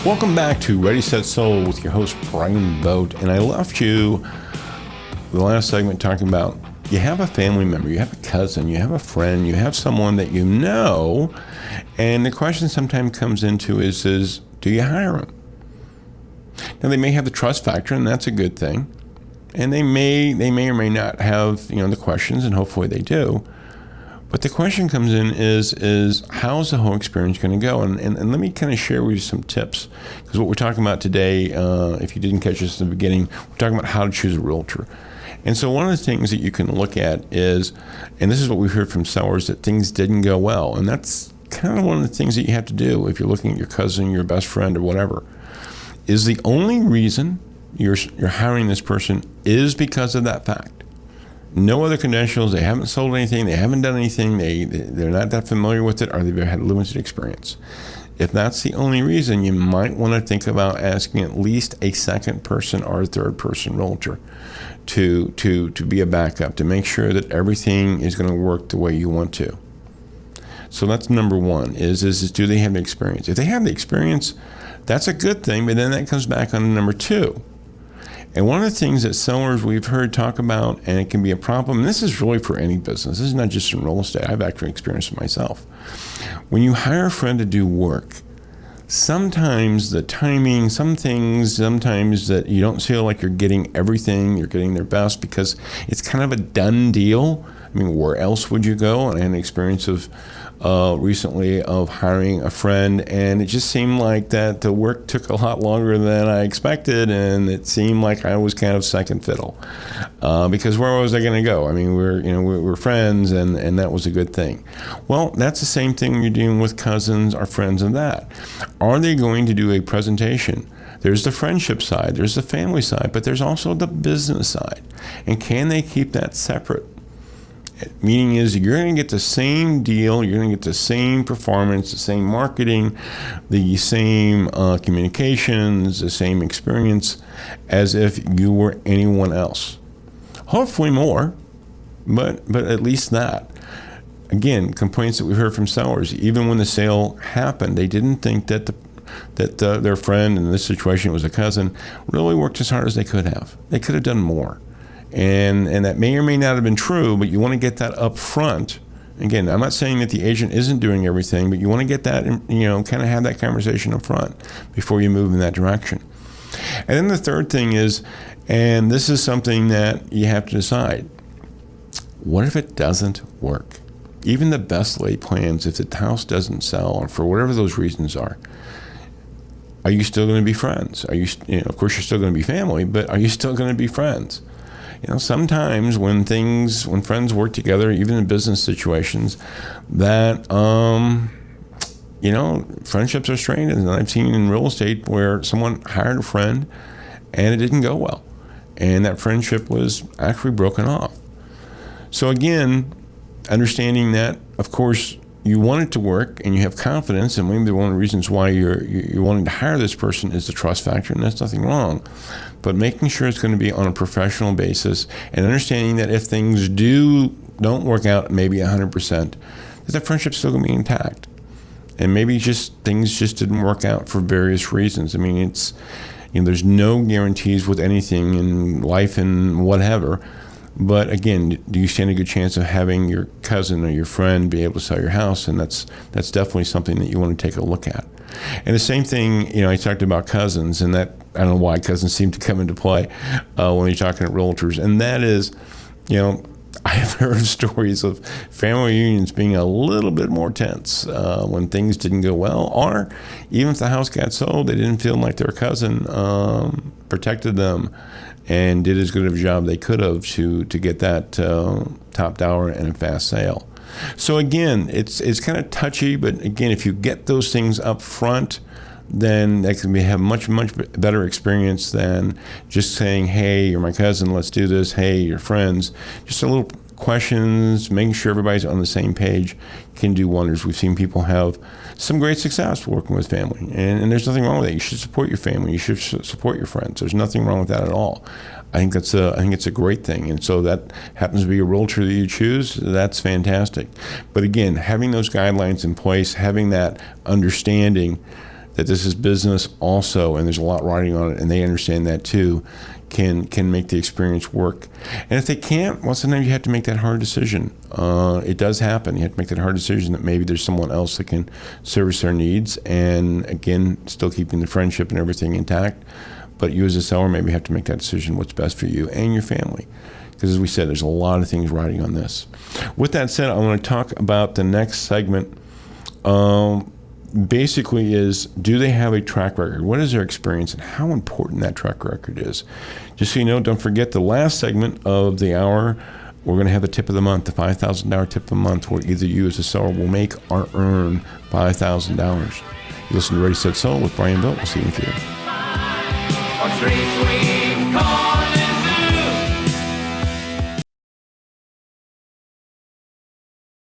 Welcome back to Ready, Set, Sold with your host, Bryan Vogt. And I left you the last segment talking about you have a family member, you have a cousin, you have a friend, you have someone that you know, and the question sometimes comes into is do you hire them? Now, they may have the trust factor, and that's a good thing. And they may or may not have, the questions, and hopefully they do. But the question comes in is how's the whole experience going to go? And let me kind of share with you some tips. Because what we're talking about today, if you didn't catch this in the beginning, we're talking about how to choose a realtor. And so one of the things that you can look at is, and this is what we heard from sellers, that things didn't go well. And that's kind of one of the things that you have to do if you're looking at your cousin, your best friend, or whatever. Is the only reason you're hiring this person is because of that fact. No other credentials, they haven't sold anything, they haven't done anything, they're not that familiar with it, or they've had limited experience. If that's the only reason, you might want to think about asking at least a second person or a third person realtor to be a backup, to make sure that everything is going to work the way you want to. So that's number one, is do they have the experience? If they have the experience, that's a good thing, but then that comes back on to number two. And one of the things that sellers we've heard talk about, and it can be a problem, and this is really for any business, this is not just in real estate, I've actually experienced it myself. When you hire a friend to do work, sometimes the timing, sometimes that you don't feel like you're getting everything, you're getting their best because it's kind of a done deal. I mean, where else would you go? And I had an experience of recently of hiring a friend, and it just seemed like that the work took a lot longer than I expected, and it seemed like I was kind of second fiddle because where was I going to go? I mean, we're friends, and that was a good thing. Well, that's the same thing when you're dealing with cousins or friends and that. Are they going to do a presentation? There's the friendship side, there's the family side, but there's also the business side. And can they keep that separate? Meaning is you're going to get the same deal, you're going to get the same performance, the same marketing, the same communications, the same experience as if you were anyone else. Hopefully more, but at least that. Again, complaints that we heard from sellers, even when the sale happened, they didn't think that their friend, in this situation it was a cousin, really worked as hard as they could have. They could have done more. And that may or may not have been true, but you want to get that up front. Again, I'm not saying that the agent isn't doing everything, but you want to get that, kind of have that conversation up front before you move in that direction. And then the third thing is, and this is something that you have to decide, what if it doesn't work? Even the best laid plans, if the house doesn't sell, or for whatever those reasons are you still going to be friends? Are you, of course, you're still going to be family, but are you still going to be friends? Sometimes when friends work together, even in business situations, that, friendships are strained. And I've seen in real estate where someone hired a friend and it didn't go well. And that friendship was actually broken off. So again, understanding that, of course, you want it to work and you have confidence, and maybe one of the reasons why you're wanting to hire this person is the trust factor, and that's nothing wrong. But making sure it's going to be on a professional basis and understanding that if things don't work out maybe 100%, that the friendship's still going to be intact. And maybe things just didn't work out for various reasons. I mean, it's there's no guarantees with anything in life and whatever. But again, do you stand a good chance of having your cousin or your friend be able to sell your house? And that's definitely something that you want to take a look at. And the same thing, I talked about cousins, and that I don't know why cousins seem to come into play when you're talking to realtors. And that is, I have heard stories of family reunions being a little bit more tense when things didn't go well, or even if the house got sold, they didn't feel like their cousin protected them and did as good of a job they could have to get that top dollar and a fast sale. So again, it's kind of touchy, but again, if you get those things up front, then that can have much better experience than just saying, hey, you're my cousin, let's do this, hey, you're friends. Just a little questions, making sure everybody's on the same page can do wonders. We've seen people have some great success working with family, and there's nothing wrong with that. You should support your family. You should support your friends. There's nothing wrong with that at all. I think it's a great thing, and so that happens to be a realtor that you choose. That's fantastic. But again, having those guidelines in place, having that understanding that this is business also, and there's a lot riding on it, and they understand that too, can make the experience work. And if they can't, well, sometimes you have to make that hard decision. It does happen. You have to make that hard decision that maybe there's someone else that can service their needs, and again, still keeping the friendship and everything intact. But you as a seller maybe have to make that decision what's best for you and your family. Because as we said, there's a lot of things riding on this. With that said, I want to talk about the next segment. Basically is, do they have a track record? What is their experience, and how important that track record is? Just so you know, don't forget the last segment of the hour, we're going to have the tip of the month, the $5,000 tip of the month, where either you as a seller will make or earn $5,000. You listen to Ready, Set, Sold with Bryan Vogt. We'll see you in a few.